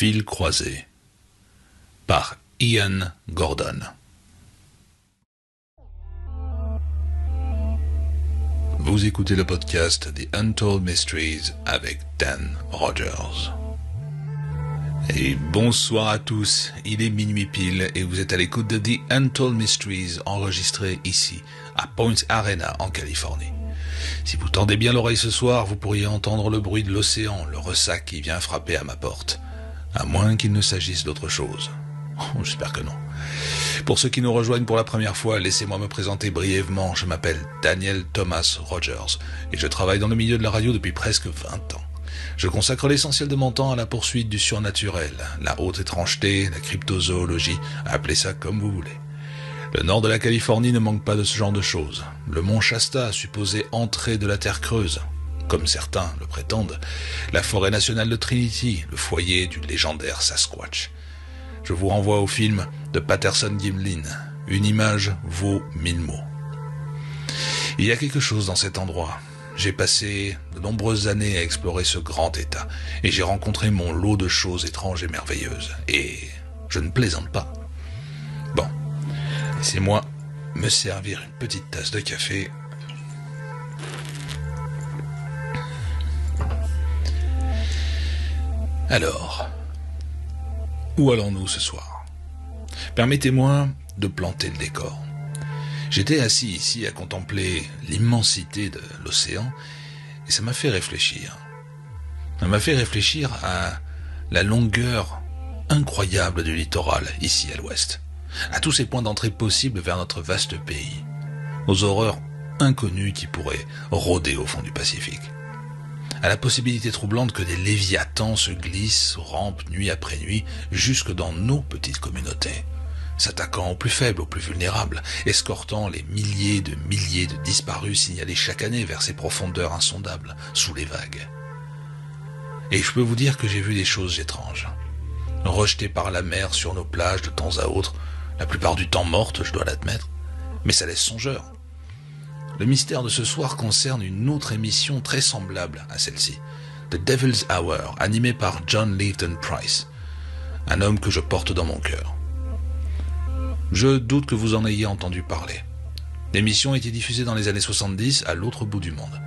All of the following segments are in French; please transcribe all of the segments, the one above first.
Fil croisé par Ian Gordon. Vous écoutez le podcast The Untold Mysteries avec Dan Rogers. Et bonsoir à tous, il est minuit pile et vous êtes à l'écoute de The Untold Mysteries enregistré ici, à Point Arena en Californie. Si vous tendez bien l'oreille ce soir, vous pourriez entendre le bruit de l'océan, le ressac qui vient frapper à ma porte. À moins qu'il ne s'agisse d'autre chose. Oh, j'espère que non. Pour ceux qui nous rejoignent pour la première fois, laissez-moi me présenter brièvement. Je m'appelle Daniel Thomas Rogers et je travaille dans le milieu de la radio depuis presque 20 ans. Je consacre l'essentiel de mon temps à la poursuite du surnaturel, la haute étrangeté, la cryptozoologie, appelez ça comme vous voulez. Le nord de la Californie ne manque pas de ce genre de choses. Le mont Shasta, supposé entrée de la Terre creuse, comme certains le prétendent, la forêt nationale de Trinity, le foyer du légendaire Sasquatch. Je vous renvoie au film de Patterson-Gimlin. Une image vaut 1000 mots. Il y a quelque chose dans cet endroit. J'ai passé de nombreuses années à explorer ce grand état, et j'ai rencontré mon lot de choses étranges et merveilleuses. Et je ne plaisante pas. Bon, laissez-moi me servir une petite tasse de café. Alors, où allons-nous ce soir ? Permettez-moi de planter le décor. J'étais assis ici à contempler l'immensité de l'océan et ça m'a fait réfléchir. Ça m'a fait réfléchir à la longueur incroyable du littoral ici à l'ouest, à tous ces points d'entrée possibles vers notre vaste pays, aux horreurs inconnues qui pourraient rôder au fond du Pacifique, à la possibilité troublante que des léviathans se glissent, rampent nuit après nuit jusque dans nos petites communautés, s'attaquant aux plus faibles, aux plus vulnérables, escortant les milliers de disparus signalés chaque année vers ces profondeurs insondables, sous les vagues. Et je peux vous dire que j'ai vu des choses étranges, rejetées par la mer sur nos plages de temps à autre, la plupart du temps mortes, je dois l'admettre, mais ça laisse songeur. Le mystère de ce soir concerne une autre émission très semblable à celle-ci, The Devil's Hour, animée par John Leighton Price, un homme que je porte dans mon cœur. Je doute que vous en ayez entendu parler. L'émission était diffusée dans les années 70 à l'autre bout du monde.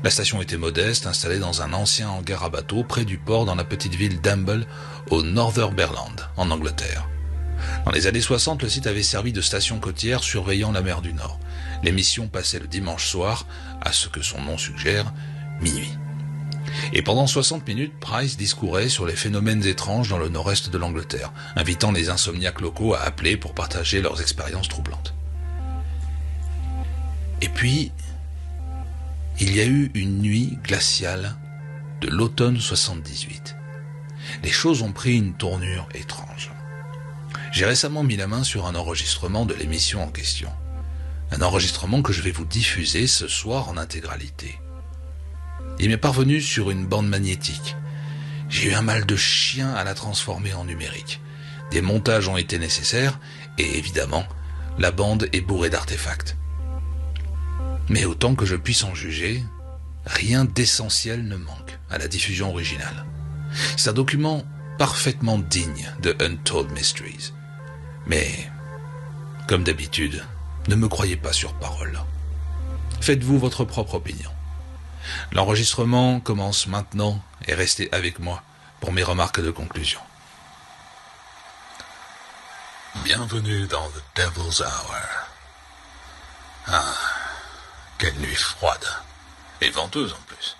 La station était modeste, installée dans un ancien hangar à bateaux près du port dans la petite ville d'Hamble, au Northumberland, en Angleterre. Dans les années 60, le site avait servi de station côtière surveillant la mer du Nord. L'émission passait le dimanche soir, à ce que son nom suggère, minuit. Et pendant 60 minutes, Price discourait sur les phénomènes étranges dans le nord-est de l'Angleterre, invitant les insomniaques locaux à appeler pour partager leurs expériences troublantes. Et puis, il y a eu une nuit glaciale de l'automne 78. Les choses ont pris une tournure étrange. J'ai récemment mis la main sur un enregistrement de l'émission en question. Un enregistrement que je vais vous diffuser ce soir en intégralité. Il m'est parvenu sur une bande magnétique. J'ai eu un mal de chien à la transformer en numérique. Des montages ont été nécessaires et évidemment, la bande est bourrée d'artefacts. Mais autant que je puisse en juger, rien d'essentiel ne manque à la diffusion originale. C'est un document parfaitement digne de Untold Mysteries. Mais, comme d'habitude, ne me croyez pas sur parole. Faites-vous votre propre opinion. L'enregistrement commence maintenant et restez avec moi pour mes remarques de conclusion. Bienvenue dans The Devil's Hour. Ah, quelle nuit froide et venteuse en plus.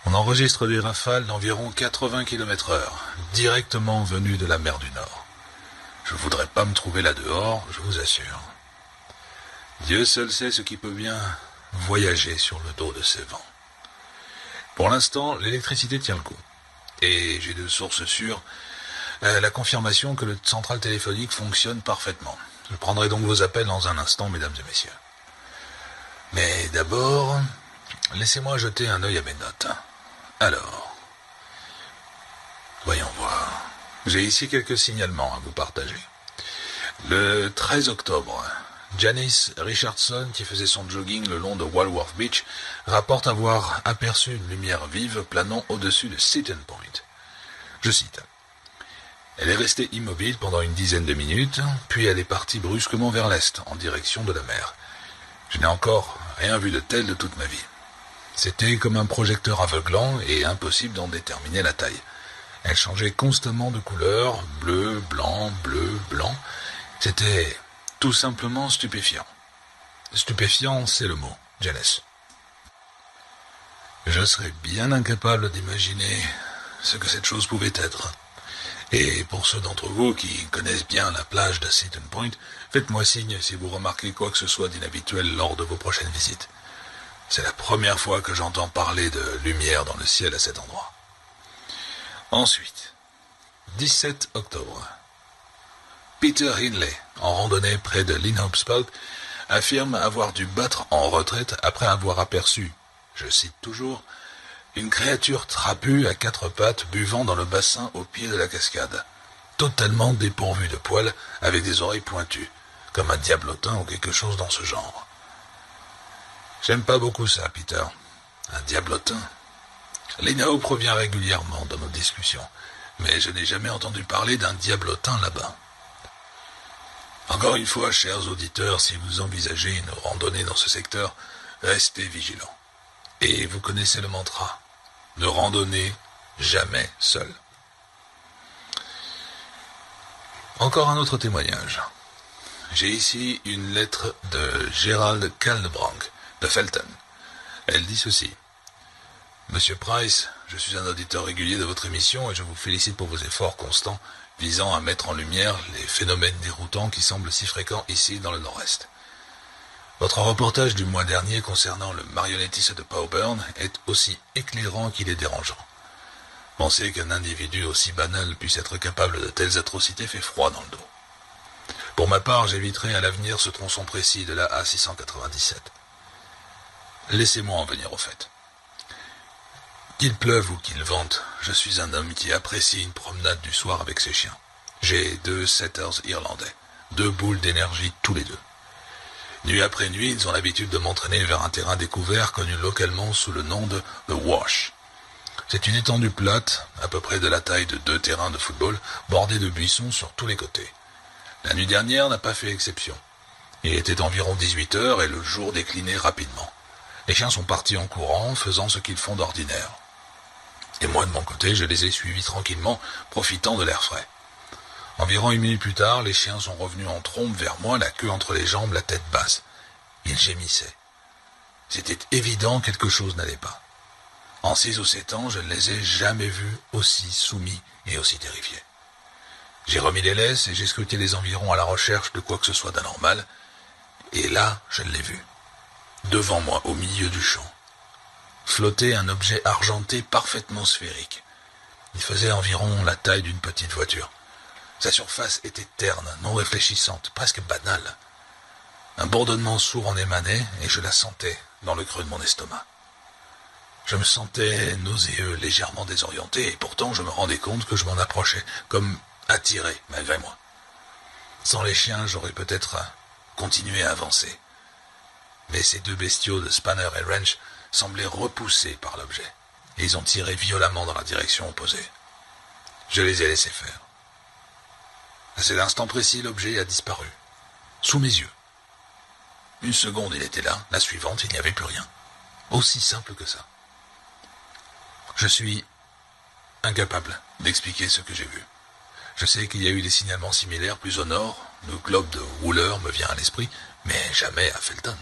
On enregistre des rafales d'environ 80 km/h, directement venues de la mer du Nord. Je voudrais pas me trouver là dehors, je vous assure. Dieu seul sait ce qui peut bien voyager sur le dos de ces vents. Pour l'instant, l'électricité tient le coup. Et j'ai de sources sûres la confirmation que le central téléphonique fonctionne parfaitement. Je prendrai donc vos appels dans un instant, mesdames et messieurs. Mais d'abord, laissez-moi jeter un œil à mes notes. Alors, voyons voir. J'ai ici quelques signalements à vous partager. Le 13 octobre, Janice Richardson, qui faisait son jogging le long de Walworth Beach, rapporte avoir aperçu une lumière vive planant au-dessus de Seton Point. Je cite. Elle est restée immobile pendant une dizaine de minutes, puis elle est partie brusquement vers l'est, en direction de la mer. Je n'ai encore rien vu de tel de toute ma vie. C'était comme un projecteur aveuglant et impossible d'en déterminer la taille. Elle changeait constamment de couleur, bleu, blanc, C'était tout simplement stupéfiant. Stupéfiant, c'est le mot, Janice. Je serais bien incapable d'imaginer ce que cette chose pouvait être. Et pour ceux d'entre vous qui connaissent bien la plage de Seaton Point, faites-moi signe si vous remarquez quoi que ce soit d'inhabituel lors de vos prochaines visites. C'est la première fois que j'entends parler de lumière dans le ciel à cet endroit. Ensuite, 17 octobre. Peter Hindley, en randonnée près de Linhope Spoke, affirme avoir dû battre en retraite après avoir aperçu, je cite toujours, une créature trapue à 4 pattes buvant dans le bassin au pied de la cascade, totalement dépourvue de poils, avec des oreilles pointues, comme un diablotin ou quelque chose dans ce genre. J'aime pas beaucoup ça, Peter. Un diablotin. Linhope revient régulièrement dans nos discussions, mais je n'ai jamais entendu parler d'un diablotin là-bas. Encore une fois, chers auditeurs, si vous envisagez une randonnée dans ce secteur, restez vigilants. Et vous connaissez le mantra. Ne randonnez jamais seul. Encore un autre témoignage. J'ai ici une lettre de Gerald Kaldebranck, de Felton. Elle dit ceci. Monsieur Price, je suis un auditeur régulier de votre émission et je vous félicite pour vos efforts constants visant à mettre en lumière les phénomènes déroutants qui semblent si fréquents ici dans le Nord-Est. Votre reportage du mois dernier concernant le marionnettiste de Powburn est aussi éclairant qu'il est dérangeant. Penser qu'un individu aussi banal puisse être capable de telles atrocités fait froid dans le dos. Pour ma part, j'éviterai à l'avenir ce tronçon précis de la A697. Laissez-moi en venir au fait. Qu'il pleuve ou qu'il vente, je suis un homme qui apprécie une promenade du soir avec ses chiens. J'ai 2 setters irlandais, 2 boules d'énergie tous les deux. Nuit après nuit, ils ont l'habitude de m'entraîner vers un terrain découvert connu localement sous le nom de The Wash. C'est une étendue plate, à peu près de la taille de 2 terrains de football, bordée de buissons sur tous les côtés. La nuit dernière n'a pas fait exception. Il était environ 18 heures et le jour déclinait rapidement. Les chiens sont partis en courant, faisant ce qu'ils font d'ordinaire. Et moi, de mon côté, je les ai suivis tranquillement, profitant de l'air frais. Environ 1 minute plus tard, les chiens sont revenus en trombe vers moi, la queue entre les jambes, la tête basse. Ils gémissaient. C'était évident, quelque chose n'allait pas. En 6 ou 7 ans, je ne les ai jamais vus aussi soumis et aussi terrifiés. J'ai remis les laisses et j'ai scruté les environs à la recherche de quoi que ce soit d'anormal, et là, je l'ai vu. Devant moi, au milieu du champ, flottait un objet argenté parfaitement sphérique. Il faisait environ la taille d'une petite voiture. Sa surface était terne, non réfléchissante, presque banale. Un bourdonnement sourd en émanait, et je la sentais dans le creux de mon estomac. Je me sentais nauséeux, légèrement désorienté, et pourtant je me rendais compte que je m'en approchais, comme attiré, malgré moi. Sans les chiens, j'aurais peut-être continué à avancer. Mais ces 2 bestiaux de Spanner et Wrench semblaient repoussés par l'objet, et ils ont tiré violemment dans la direction opposée. Je les ai laissés faire. À cet instant précis, l'objet a disparu, sous mes yeux. 1 seconde, il était là, la suivante, il n'y avait plus rien. Aussi simple que ça. Je suis incapable d'expliquer ce que j'ai vu. Je sais qu'il y a eu des signalements similaires plus au nord, le globe de Wooler me vient à l'esprit, mais jamais à Felton.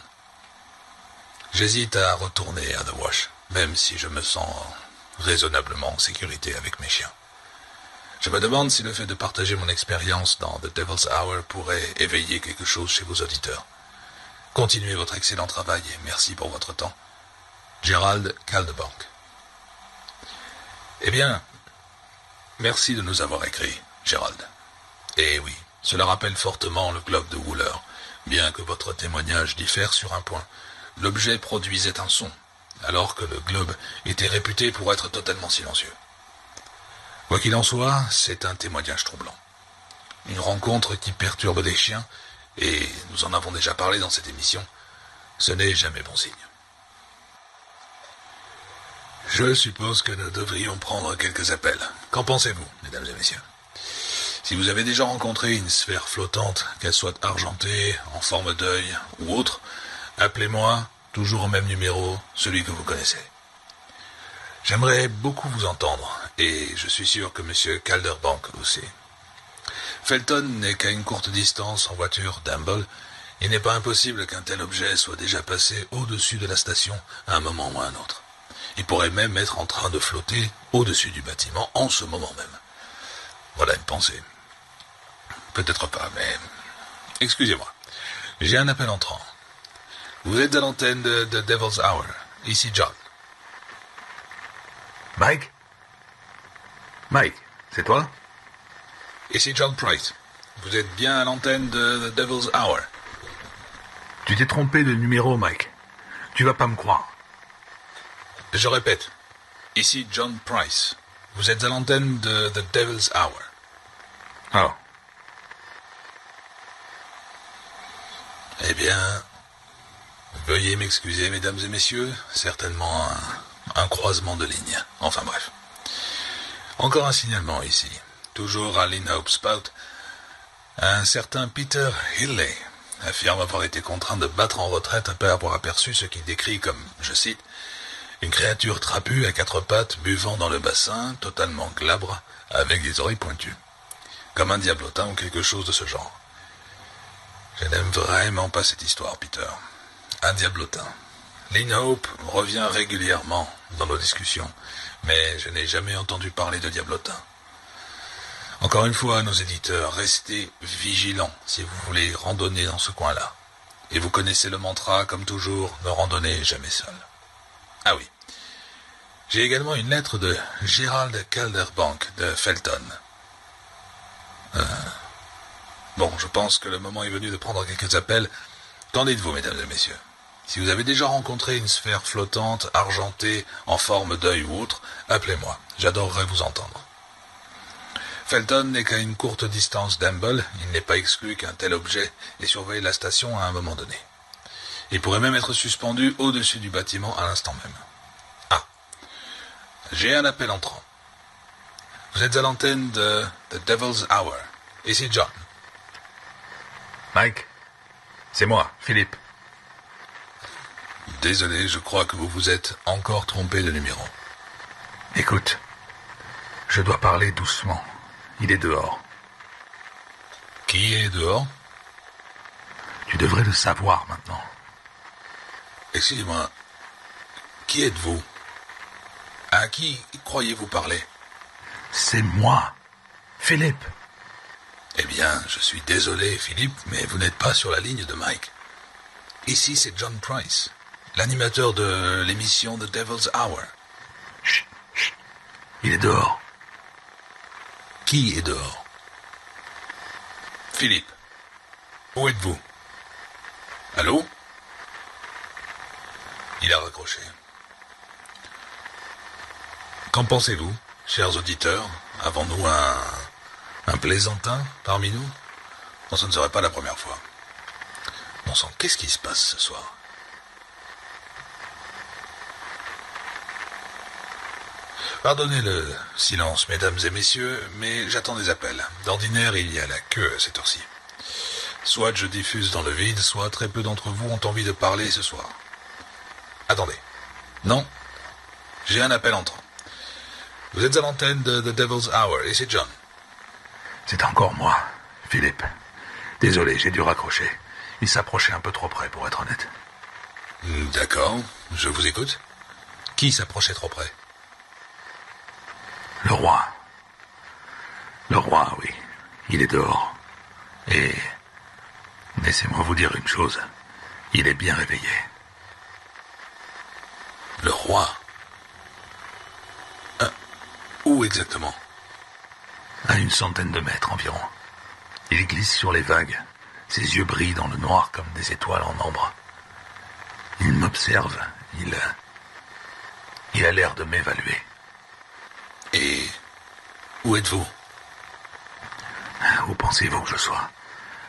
J'hésite à retourner à The Wash, même si je me sens raisonnablement en sécurité avec mes chiens. Je me demande si le fait de partager mon expérience dans The Devil's Hour pourrait éveiller quelque chose chez vos auditeurs. Continuez votre excellent travail et merci pour votre temps. Gerald Kaldebranck. Eh bien, merci de nous avoir écrit, Gerald. Et oui, cela rappelle fortement le globe de Wooler, bien que votre témoignage diffère sur un point. L'objet produisait un son, alors que le globe était réputé pour être totalement silencieux. Quoi qu'il en soit, c'est un témoignage troublant. Une rencontre qui perturbe des chiens, et nous en avons déjà parlé dans cette émission, ce n'est jamais bon signe. Je suppose que nous devrions prendre quelques appels. Qu'en pensez-vous, mesdames et messieurs? Si vous avez déjà rencontré une sphère flottante, qu'elle soit argentée, en forme d'œil ou autre, appelez-moi, toujours au même numéro, celui que vous connaissez. J'aimerais beaucoup vous entendre, et je suis sûr que M. Calderbank aussi. Felton n'est qu'à une courte distance en voiture d'Humble. Il n'est pas impossible qu'un tel objet soit déjà passé au-dessus de la station à un moment ou à un autre. Il pourrait même être en train de flotter au-dessus du bâtiment en ce moment même. Voilà une pensée. Peut-être pas, mais... Excusez-moi, j'ai un appel entrant. Vous êtes à l'antenne de Devil's Hour. Ici John. Mike? Mike, c'est toi? Ici John Price. Vous êtes bien à l'antenne de The Devil's Hour. Tu t'es trompé de numéro, Mike. Tu vas pas me croire. Je répète. Ici John Price. Vous êtes à l'antenne de The Devil's Hour. Oh. Eh bien, veuillez m'excuser, mesdames et messieurs. Certainement un croisement de lignes. Enfin bref. Encore un signalement ici. Toujours à l'Inhope Spout. Un certain Peter Hilley affirme avoir été contraint de battre en retraite après avoir aperçu ce qu'il décrit comme, je cite, une créature trapue à quatre pattes buvant dans le bassin, totalement glabre, avec des oreilles pointues. Comme un diablotin ou quelque chose de ce genre. Je n'aime vraiment pas cette histoire, Peter. Un diablotin. L'Inhope revient régulièrement dans nos discussions, mais je n'ai jamais entendu parler de diablotin. Encore une fois, nos éditeurs, restez vigilants si vous voulez randonner dans ce coin-là. Et vous connaissez le mantra, comme toujours, ne randonnez jamais seul. Ah oui. J'ai également une lettre de Gerald Calderbank de Felton. Bon, je pense que le moment est venu de prendre quelques appels. Qu'en dites-vous, mesdames et messieurs? Si vous avez déjà rencontré une sphère flottante, argentée, en forme d'œil ou autre, appelez-moi. J'adorerais vous entendre. Felton n'est qu'à une courte distance d'Humble. Il n'est pas exclu qu'un tel objet ait surveillé la station à un moment donné. Il pourrait même être suspendu au-dessus du bâtiment à l'instant même. Ah, j'ai un appel entrant. Vous êtes à l'antenne de The Devil's Hour. Ici John. Mike, c'est moi, Philippe. Désolé, je crois que vous vous êtes encore trompé de numéro. Écoute, je dois parler doucement. Il est dehors. Qui est dehors? Tu devrais le savoir maintenant. Excusez-moi, qui êtes-vous? À qui croyez-vous parler? C'est moi, Philippe. Eh bien, je suis désolé, Philippe, mais vous n'êtes pas sur la ligne de Mike. Ici, c'est John Price, l'animateur de l'émission The Devil's Hour. Chut, chut. Il est dehors. Qui est dehors? Philippe, où êtes-vous? Allô? Il a raccroché. Qu'en pensez-vous, chers auditeurs? Avons-nous un plaisantin parmi nous? Non, ce ne serait pas la première fois. Bon sang, qu'est-ce qui se passe ce soir? Pardonnez le silence, mesdames et messieurs, mais j'attends des appels. D'ordinaire, il y a la queue à cette heure-ci. Soit je diffuse dans le vide, soit très peu d'entre vous ont envie de parler ce soir. Attendez. Non. J'ai un appel entrant. Vous êtes à l'antenne de The Devil's Hour, et c'est John. C'est encore moi, Philippe. Désolé, j'ai dû raccrocher. Il s'approchait un peu trop près, pour être honnête. D'accord, je vous écoute. Qui s'approchait trop près? Le roi. Le roi, oui. Il est dehors. Et... laissez-moi vous dire une chose. Il est bien réveillé. Le roi? Où exactement? À une centaine de mètres environ. Il glisse sur les vagues. Ses yeux brillent dans le noir comme des étoiles en ambre. Il m'observe. Il a l'air de m'évaluer. Et où êtes-vous? Où pensez-vous que je sois?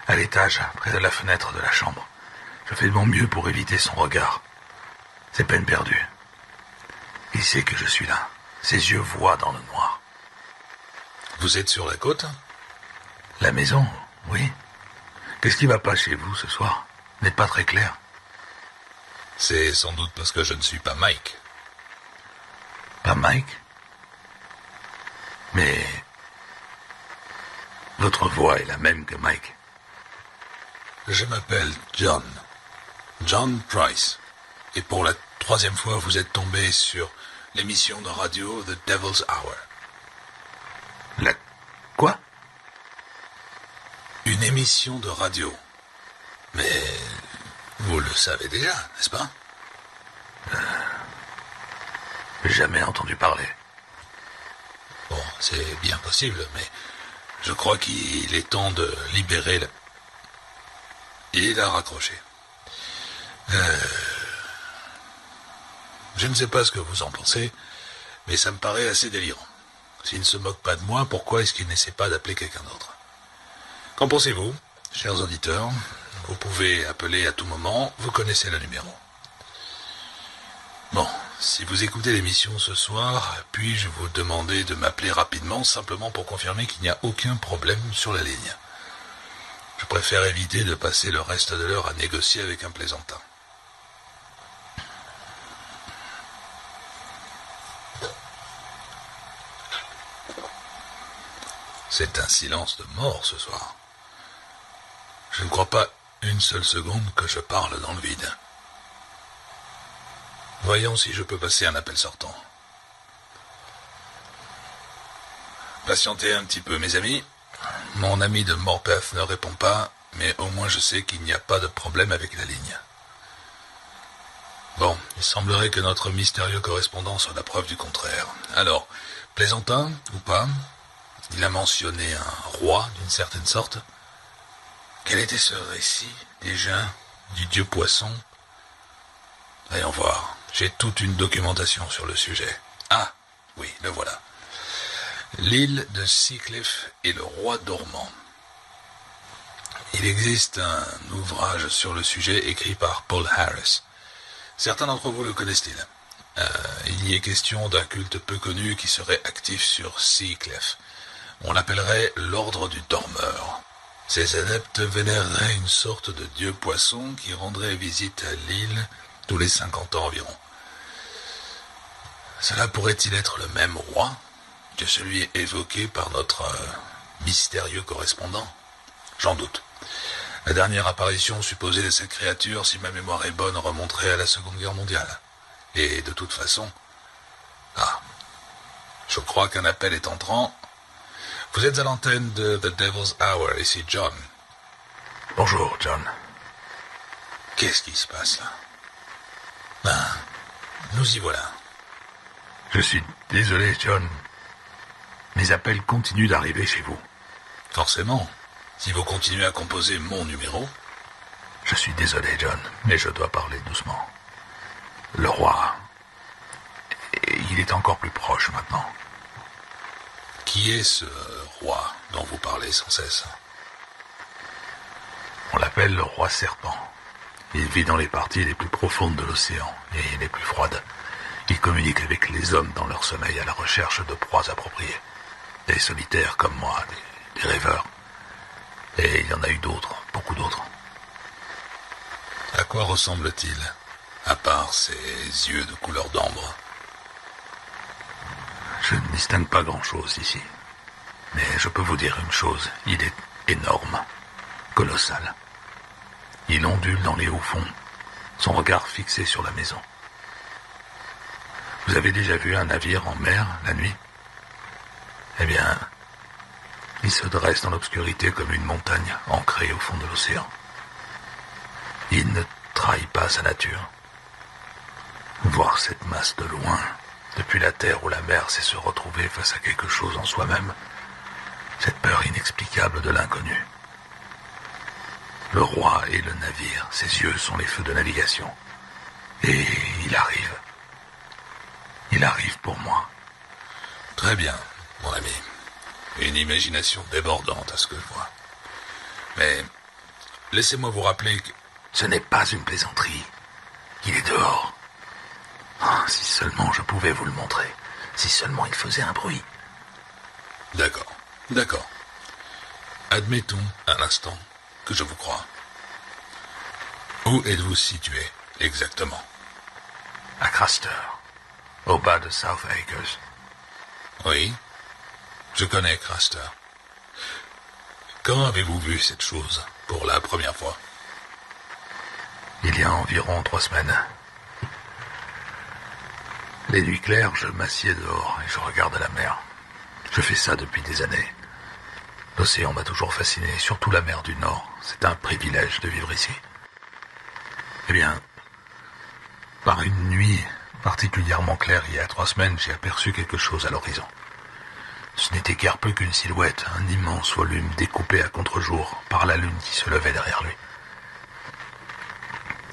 À l'étage, près de la fenêtre de la chambre. Je fais de mon mieux pour éviter son regard. C'est peine perdue. Il sait que je suis là. Ses yeux voient dans le noir. Vous êtes sur la côte? La maison, oui. Qu'est-ce qui va pas chez vous ce soir? Vous n'êtes pas très clair. C'est sans doute parce que je ne suis pas Mike. Pas Mike? Mais votre voix est la même que Mike. Je m'appelle John. John Price. Et pour la 3e fois, vous êtes tombé sur l'émission de radio The Devil's Hour. La... quoi? Une émission de radio. Mais vous le savez déjà, n'est-ce pas? Jamais entendu parler. Bon, c'est bien possible, mais je crois qu'il est temps de libérer le... Il a raccroché. Je ne sais pas ce que vous en pensez, mais ça me paraît assez délirant. S'il ne se moque pas de moi, pourquoi est-ce qu'il n'essaie pas d'appeler quelqu'un d'autre? Qu'en pensez-vous, chers auditeurs? Vous pouvez appeler à tout moment, vous connaissez le numéro. Bon, si vous écoutez l'émission ce soir, puis-je vous demander de m'appeler rapidement, simplement pour confirmer qu'il n'y a aucun problème sur la ligne. Je préfère éviter de passer le reste de l'heure à négocier avec un plaisantin. C'est un silence de mort ce soir. Je ne crois pas une seule seconde que je parle dans le vide. Voyons si je peux passer un appel sortant. Patientez un petit peu, mes amis. Mon ami de Morpeth ne répond pas, mais au moins je sais qu'il n'y a pas de problème avec la ligne. Bon, il semblerait que notre mystérieux correspondant soit la preuve du contraire. Alors, plaisantin ou pas, il a mentionné un roi d'une certaine sorte. Quel était ce récit, déjà, du dieu poisson? Voyons voir, j'ai toute une documentation sur le sujet. Ah, oui, le voilà. L'île de Seacliff et le roi dormant. Il existe un ouvrage sur le sujet écrit par Paul Harris. Certains d'entre vous le connaissent-ils. Il y est question d'un culte peu connu qui serait actif sur Seacliff. On l'appellerait l'ordre du dormeur. Ces adeptes vénéreraient une sorte de dieu poisson qui rendrait visite à l'île tous les 50 ans environ. Cela pourrait-il être le même roi que celui évoqué par notre mystérieux correspondant? J'en doute. La dernière apparition supposée de cette créature, si ma mémoire est bonne, remonterait à la Seconde Guerre mondiale. Et de toute façon... Ah, je crois qu'un appel est entrant. Vous êtes à l'antenne de The Devil's Hour, ici John. Bonjour, John. Qu'est-ce qui se passe là? Ben, nous y voilà. Je suis désolé, John. Mes appels continuent d'arriver chez vous. Forcément. Si vous continuez à composer mon numéro... Je suis désolé, John, mais je dois parler doucement. Le roi... il est encore plus proche maintenant. Qui est ce roi dont vous parlez sans cesse? On l'appelle le roi serpent. Il vit dans les parties les plus profondes de l'océan et les plus froides. Il communique avec les hommes dans leur sommeil à la recherche de proies appropriées. Des solitaires comme moi, des rêveurs. Et il y en a eu d'autres, beaucoup d'autres. À quoi ressemble-t-il, à part ses yeux de couleur d'ambre? Je ne distingue pas grand-chose ici. Mais je peux vous dire une chose, il est énorme, colossal. Il ondule dans les hauts fonds, son regard fixé sur la maison. Vous avez déjà vu un navire en mer la nuit? Eh bien, il se dresse dans l'obscurité comme une montagne ancrée au fond de l'océan. Il ne trahit pas sa nature. Voir cette masse de loin, depuis la terre ou la mer, c'est se retrouver face à quelque chose en soi-même. Cette peur inexplicable de l'inconnu. Le roi et le navire, ses yeux sont les feux de navigation. Et il arrive. Il arrive pour moi. Très bien, mon ami. Une imagination débordante à ce que je vois. Mais laissez-moi vous rappeler que... Ce n'est pas une plaisanterie. Il est dehors. Oh, si seulement je pouvais vous le montrer. Si seulement il faisait un bruit. D'accord, d'accord. Admettons un instant que je vous crois. Où êtes-vous situé exactement? À Craster, au bas de South Acres. Oui, je connais Craster. Quand avez-vous vu cette chose pour la première fois? Il y a environ 3 semaines. Les nuits claires, je m'assieds dehors et je regarde la mer. Je fais ça depuis des années. L'océan m'a toujours fasciné, surtout la mer du Nord. C'est un privilège de vivre ici. Eh bien, par une nuit particulièrement claire il y a 3 semaines, j'ai aperçu quelque chose à l'horizon. Ce n'était guère peu qu'une silhouette, un immense volume découpé à contre-jour par la lune qui se levait derrière lui.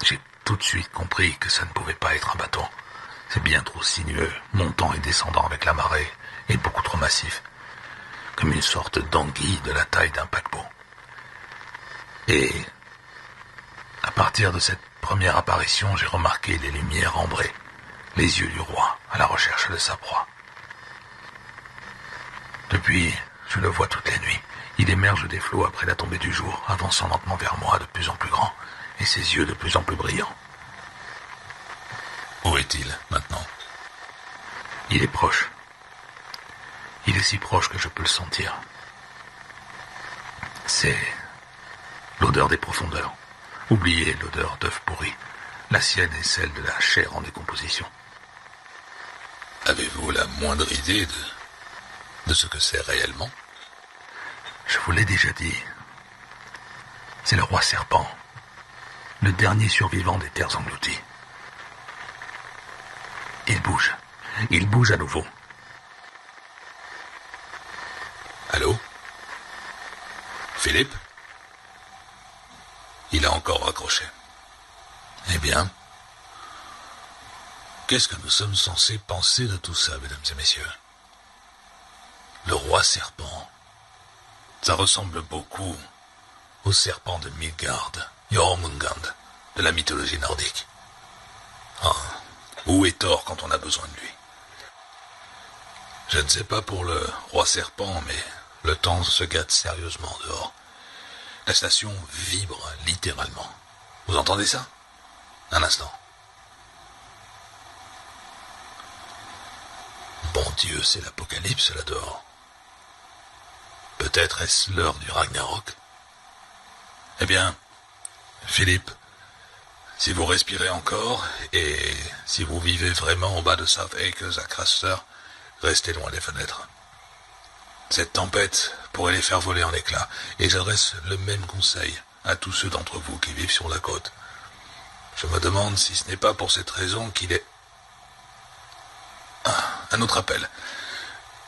J'ai tout de suite compris que ça ne pouvait pas être un bateau. C'est bien trop sinueux, montant et descendant avec la marée, et beaucoup trop massif, comme une sorte d'anguille de la taille d'un paquebot. Et à partir de cette première apparition, j'ai remarqué les lumières ambrées, les yeux du roi à la recherche de sa proie. Depuis, je le vois toutes les nuits. Il émerge des flots après la tombée du jour, avançant lentement vers moi, de plus en plus grand, et ses yeux de plus en plus brillants. Où est-il maintenant? Il est proche. Il est si proche que je peux le sentir. C'est l'odeur des profondeurs. Oubliez l'odeur d'œuf pourri. La sienne est celle de la chair en décomposition. Avez-vous la moindre idée de ce que c'est réellement? Je vous l'ai déjà dit. C'est le roi serpent, le dernier survivant des terres englouties. Il bouge à nouveau. Allô? Philippe? Il a encore raccroché. Eh bien, qu'est-ce que nous sommes censés penser de tout ça, mesdames et messieurs? Le roi serpent. Ça ressemble beaucoup au serpent de Midgard, Jormungand, de la mythologie nordique. Ah, où est Thor quand on a besoin de lui? Je ne sais pas pour le roi serpent, mais le temps se gâte sérieusement dehors. La station vibre littéralement. Vous entendez ça? Un instant. Bon Dieu, c'est l'apocalypse là dehors. Peut-être est-ce l'heure du Ragnarok? Eh bien, Philippe, si vous respirez encore, et si vous vivez vraiment au bas de South Acres à Craster, restez loin des fenêtres. Cette tempête pourrait les faire voler en éclats, et j'adresse le même conseil à tous ceux d'entre vous qui vivent sur la côte. Je me demande si ce n'est pas pour cette raison qu'il est... Ah, un autre appel.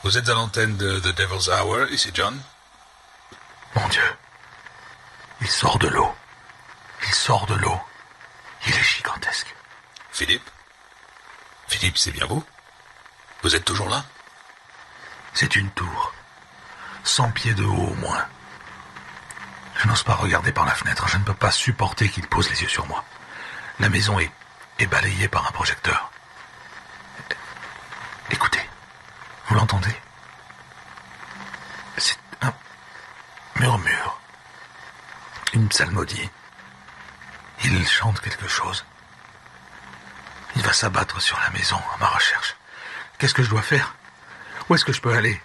Vous êtes à l'antenne de The Devil's Hour, ici John. Mon Dieu, il sort de l'eau. Il sort de l'eau. Il est gigantesque. Philippe? Philippe, c'est bien vous? Vous êtes toujours là? C'est une tour. 100 pieds de haut au moins. Je n'ose pas regarder par la fenêtre. Je ne peux pas supporter qu'il pose les yeux sur moi. La maison est balayée par un projecteur. Écoutez, vous l'entendez? C'est un murmure. Une psalmodie. Il chante quelque chose. Il va s'abattre sur la maison à ma recherche. Qu'est-ce que je dois faire? Où est-ce que je peux aller?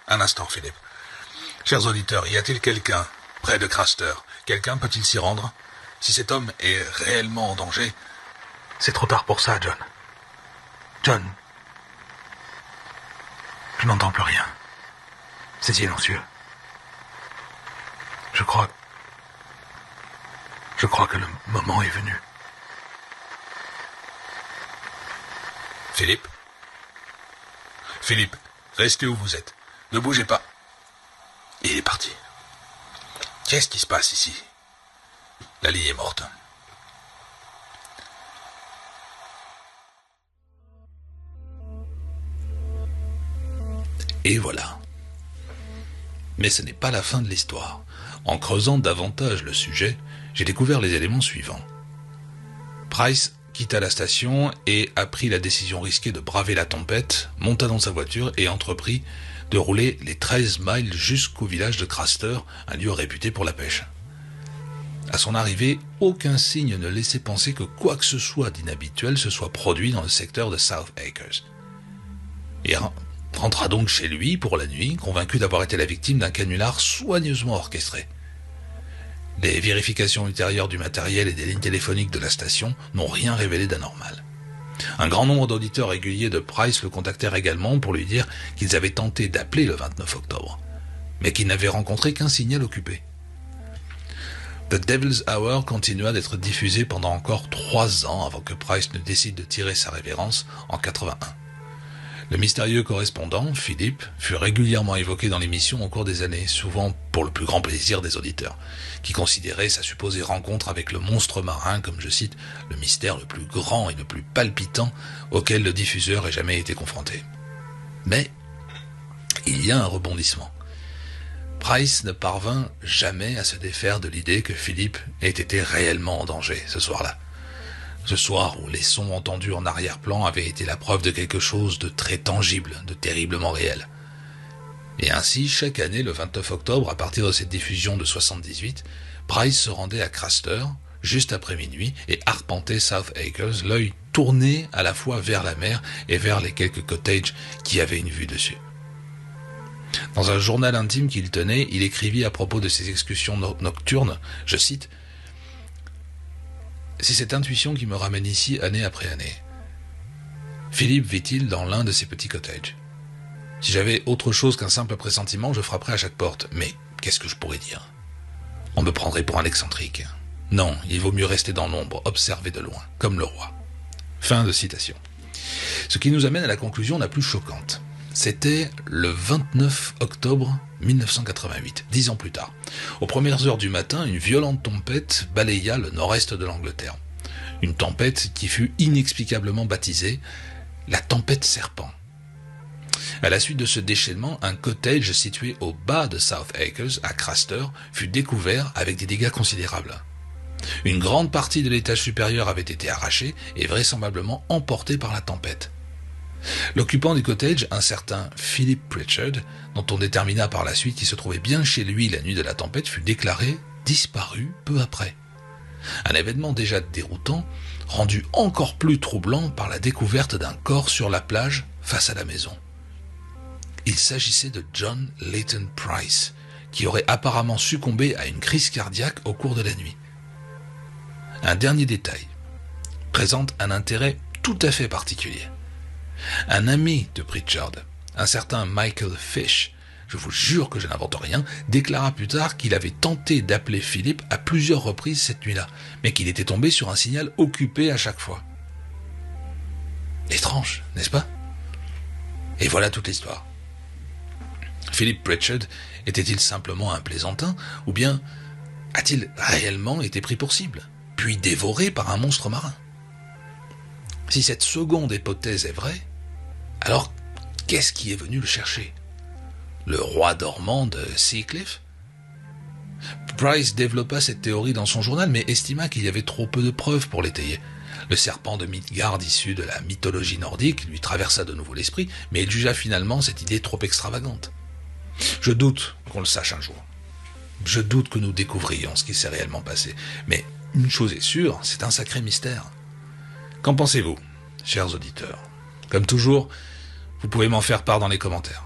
Un instant, Philippe. Chers auditeurs, y a-t-il quelqu'un près de Craster? Quelqu'un peut-il s'y rendre? Si cet homme est réellement en danger... C'est trop tard pour ça, John. John. Je n'entends plus rien. C'est silencieux. Je crois que le moment est venu. Philippe? Philippe, restez où vous êtes. Ne bougez pas. Il est parti. Qu'est-ce qui se passe ici? Lali est morte. Et voilà. Mais ce n'est pas la fin de l'histoire. En creusant davantage le sujet, j'ai découvert les éléments suivants. Price quitta la station et a pris la décision risquée de braver la tempête, monta dans sa voiture et entreprit de rouler les 13 miles jusqu'au village de Craster, un lieu réputé pour la pêche. À son arrivée, aucun signe ne laissait penser que quoi que ce soit d'inhabituel se soit produit dans le secteur de South Acres. Il rentra donc chez lui pour la nuit, convaincu d'avoir été la victime d'un canular soigneusement orchestré. Les vérifications ultérieures du matériel et des lignes téléphoniques de la station n'ont rien révélé d'anormal. Un grand nombre d'auditeurs réguliers de Price le contactèrent également pour lui dire qu'ils avaient tenté d'appeler le 29 octobre, mais qu'ils n'avaient rencontré qu'un signal occupé. The Devil's Hour continua d'être diffusé pendant encore 3 ans avant que Price ne décide de tirer sa révérence en 81. Le mystérieux correspondant, Philippe, fut régulièrement évoqué dans l'émission au cours des années, souvent pour le plus grand plaisir des auditeurs, qui considéraient sa supposée rencontre avec le monstre marin comme, je cite, le mystère le plus grand et le plus palpitant auquel le diffuseur ait jamais été confronté. Mais il y a un rebondissement. Price ne parvint jamais à se défaire de l'idée que Philippe ait été réellement en danger ce soir-là. Ce soir où les sons entendus en arrière-plan avaient été la preuve de quelque chose de très tangible, de terriblement réel. Et ainsi, chaque année, le 29 octobre, à partir de cette diffusion de 78, Price se rendait à Craster, juste après minuit, et arpentait South Acres, l'œil tourné à la fois vers la mer et vers les quelques cottages qui avaient une vue dessus. Dans un journal intime qu'il tenait, il écrivit à propos de ses excursions nocturnes, je cite, « C'est cette intuition qui me ramène ici année après année. Philippe vit-il dans l'un de ces petits cottages. Si j'avais autre chose qu'un simple pressentiment, je frapperais à chaque porte. Mais qu'est-ce que je pourrais dire? On me prendrait pour un excentrique. Non, il vaut mieux rester dans l'ombre, observer de loin, comme le roi. » Fin de citation. Ce qui nous amène à la conclusion la plus choquante. C'était le 29 octobre 1988, 10 ans plus tard. Aux premières heures du matin, une violente tempête balaya le nord-est de l'Angleterre. Une tempête qui fut inexplicablement baptisée la tempête serpent. À la suite de ce déchaînement, un cottage situé au bas de South Acres, à Craster, fut découvert avec des dégâts considérables. Une grande partie de l'étage supérieur avait été arrachée et vraisemblablement emportée par la tempête. L'occupant du cottage, un certain Philip Pritchard, dont on détermina par la suite qu'il se trouvait bien chez lui la nuit de la tempête, fut déclaré disparu peu après. Un événement déjà déroutant, rendu encore plus troublant par la découverte d'un corps sur la plage face à la maison. Il s'agissait de John Leighton Price, qui aurait apparemment succombé à une crise cardiaque au cours de la nuit. Un dernier détail présente un intérêt tout à fait particulier. Un ami de Pritchard, un certain Michael Fish, je vous jure que je n'invente rien, déclara plus tard qu'il avait tenté d'appeler Philippe à plusieurs reprises cette nuit-là, mais qu'il était tombé sur un signal occupé à chaque fois. Étrange, n'est-ce pas? Et voilà toute l'histoire. Philip Pritchard était-il simplement un plaisantin, ou bien a-t-il réellement été pris pour cible, puis dévoré par un monstre marin? Si cette seconde hypothèse est vraie, alors qu'est-ce qui est venu le chercher? Le roi dormant de Seacliff? Price développa cette théorie dans son journal, mais estima qu'il y avait trop peu de preuves pour l'étayer. Le serpent de Midgard issu de la mythologie nordique lui traversa de nouveau l'esprit, mais il jugea finalement cette idée trop extravagante. Je doute qu'on le sache un jour. Je doute que nous découvrions ce qui s'est réellement passé. Mais une chose est sûre, c'est un sacré mystère. Qu'en pensez-vous, chers auditeurs? Comme toujours, vous pouvez m'en faire part dans les commentaires.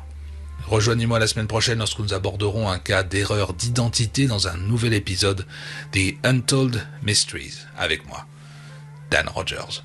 Rejoignez-moi la semaine prochaine lorsque nous aborderons un cas d'erreur d'identité dans un nouvel épisode des Untold Mysteries avec moi, Dan Rogers.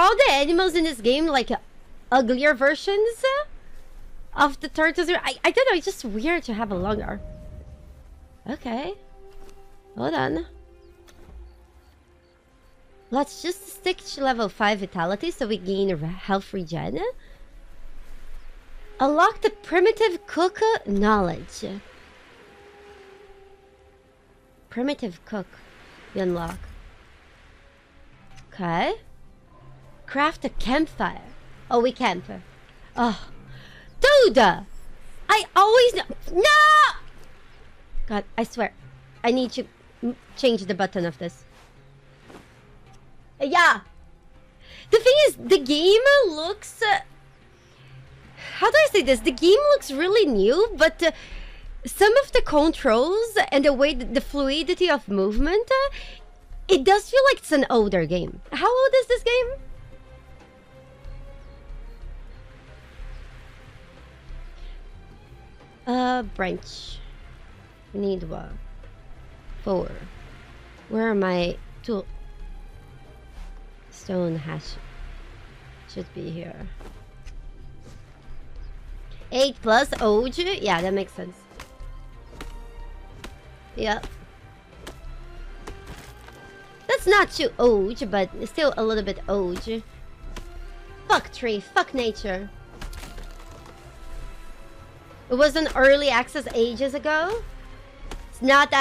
all the animals in this game like uglier versions of the turtles? I don't know, it's just weird to have a longer. Okay. Hold on. Let's just stick to level 5 vitality so we gain health regen. Unlock the primitive cook knowledge. Primitive cook. We unlock. Okay. Craft a campfire. Oh, we camp. Oh. Dude! I always know. No! God, I swear. I need to change the button of this. Yeah. The thing is, the game looks... how do I say this? The game looks really new, but some of the controls and the way the fluidity of movement, it does feel like it's an older game. How old is this game? Branch. We need one. 4. Where are my tool? Stone hash. Should be here. 8 plus Oj? Yeah, that makes sense. Yep. That's not too Oj, but still a little bit Oj. Fuck tree, fuck nature. It was an early access ages ago. It's not that